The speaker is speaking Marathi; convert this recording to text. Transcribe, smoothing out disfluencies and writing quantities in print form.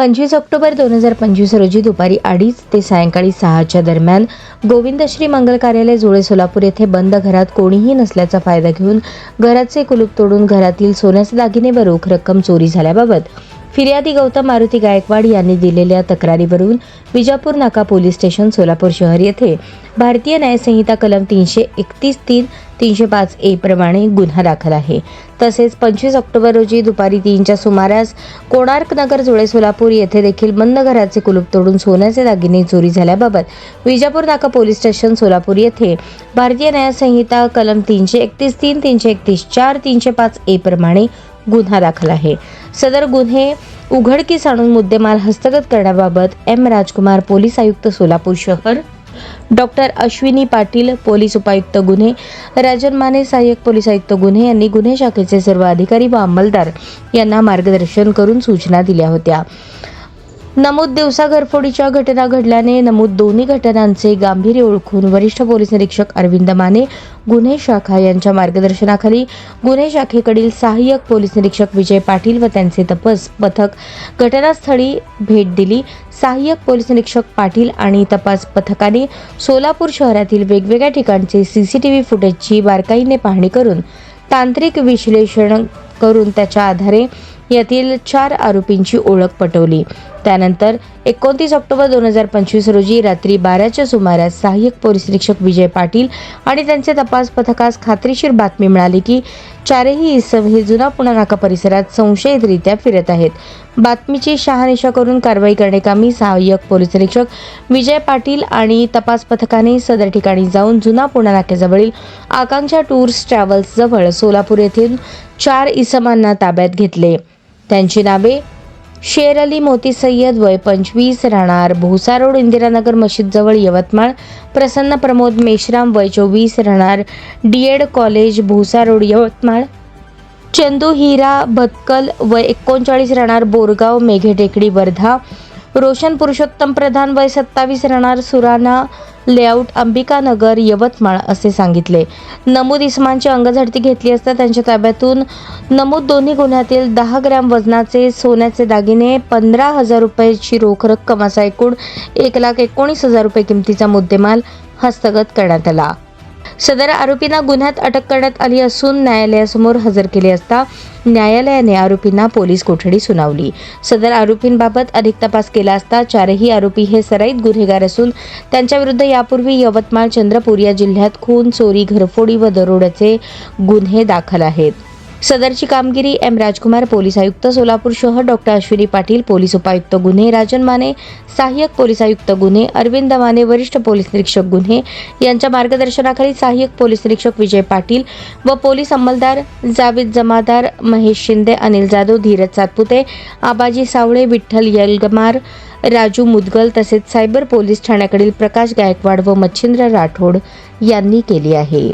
25 ऑक्टोबर 2025 रोजी दुपारी 2:30 ते सायंकाळी 6च्या दरम्यान गोविंदश्री मंगल कार्यालय जुळे सोलापूर येथे बंद घरात कोणीही नसल्याचा फायदा घेऊन घराचे कुलूप तोडून घरातील सोन्याचे दागिने व रोख रक्कम चोरी झाल्याबाबत फिर्यादी गौतम मारुती गायकवाड यांनी दिलेल्या तक्रारीवरून विजापूर नाका पोलीस स्टेशन सोलापूर शहर येथे भारतीय न्याय संहिता कलम 331(3), 305(a) प्रमाणे गुन्हा दाखल आहे। तसेच 25 ऑक्टोबर रोजी दुपारी 3च्या सुमारास कोणार्क नगर जुळे सोलापूर येथे देखील बंद घराचे कुलूप तोडून सोन्याचे दागिने चोरी झाल्याबाबत विजापूर नाका पोलीस स्टेशन सोलापूर येथे भारतीय न्याय संहिता कलम 331(3), 331(4), 305(a) प्रमाणे गुन्हा दाखल आहे। सदर गुन्हे उघडकीस आणून मुद्देमाल हस्तगत करण्याबाबत एम राजकुमार पोलीस आयुक्त सोलापूर शहर, डॉक्टर अश्विनी पाटील पोलीस उपायुक्त गुन्हे, राजन माने सहाय्यक पोलीस आयुक्त गुन्हे यांनी गुन्हे शाखेचे सर्व अधिकारी व अंमलदार यांना मार्गदर्शन करून सूचना दिल्या होत्या। नमूद दिवसा घरफोडीच्या घटना घडल्याने नमूद दोन्ही घटनांचे गांभीर्य ओळखून वरिष्ठ पोलीस निरीक्षक अरविंद माने गुन्हे शाखा यांच्या मार्गदर्शनाखाली गुन्हे शाखेकडील सहाय्यक पोलीस निरीक्षक विजय पाटील व त्यांचे तपास पथक घटनास्थळी भेट दिली। सहाय्यक पोलीस निरीक्षक पाटील आणि तपास पथकाने सोलापूर शहरातील वेगवेगळ्या ठिकाणचे सीसीटीव्ही फुटेजची बारकाईने पाहणी करून तांत्रिक विश्लेषण करून त्याच्या आधारे यातील 4 आरोपींची ओळख पटवली। त्यानंतर 29 ऑक्टोबर 2025 रोजी रात्री 12च्या सुमारास सहाय्यक पोलीस निरीक्षक विजय पाटील आणि त्यांचे तपास पथकास खात्रीशीर बातमी मिळाली की 4ही इसम हे जुना पुणा नाका परिसरात संशयितरित्या फिरत आहेत। बातमीची शहानिशा करून कारवाई करण्याकामी सहाय्यक पोलीस निरीक्षक विजय पाटील आणि तपास पथकाने सदर ठिकाणी जाऊन जुना पुणा नाक्याजवळील आकांक्षा टूर्स ट्रॅव्हल्स जवळ सोलापूर येथील 4 इसमांना ताब्यात घेतले। त्यांची नावे शेर अली मोती सय्यद वय 25 राहणार भोसा रोड इंदिरानगर मशीद जवळ यवतमाळ, प्रसन्न प्रमोद मेश्राम वय 24 राहणार D Ed college Bhosa road Yavatmal, Chandu Hira Bhatkal वय 39 राहणार बोरगाव मेघे टेकडी वर्धा, रोशन पुरुषोत्तम प्रधान वय 27 राहणार सुराणा लेआउट अंबिकानगर यवतमाळ असे सांगितले। नमूद इसमांची अंगझडती घेतली असता त्यांच्या ताब्यातून नमूद दोन्ही गुन्ह्यातील 10 ग्रॅम वजनाचे सोन्याचे दागिने, 15,000 रुपयाची रोख रक्कम असा एकूण 1,19,000 रुपये किमतीचा मुद्देमाल हस्तगत करण्यात आला। सदर आरोपींना गुन्ह्यात अटक करण्यात आली असून न्यायालयासमोर हजर केले असता न्यायालयाने आरोपींना पोलीस कोठडी सुनावली। सदर आरोपींबाबत अधिक तपास केला असता 4ही आरोपी हे सराईत गुन्हेगार असून त्यांच्याविरुद्ध यापूर्वी यवतमाळ, चंद्रपूर या जिल्ह्यात खून, चोरी, घरफोडी व दरोड्याचे गुन्हे दाखल आहेत। सदरची कामगिरी एम राजकुमार पोलीस आयुक्त सोलापूर शहर, डॉक्टर अश्विनी पाटील पोलीस उपायुक्त गुन्हे, राजन माने सहाय्यक पोलीस आयुक्त गुन्हे, अरविंद माने वरिष्ठ पोलीस निरीक्षक गुन्हे यांच्या मार्गदर्शनाखाली सहाय्यक पोलीस निरीक्षक विजय पाटील व पोलीस अंमलदार जावेद जमादार, महेश शिंदे, अनिल जाधव, धीरज सातपुते, आबाजी सावळे, विठ्ठल यलगमार, राजू मुदगल तसेच सायबर पोलीस ठाण्याकडील प्रकाश गायकवाड व मच्छिंद्र राठोड यांनी केली आहे।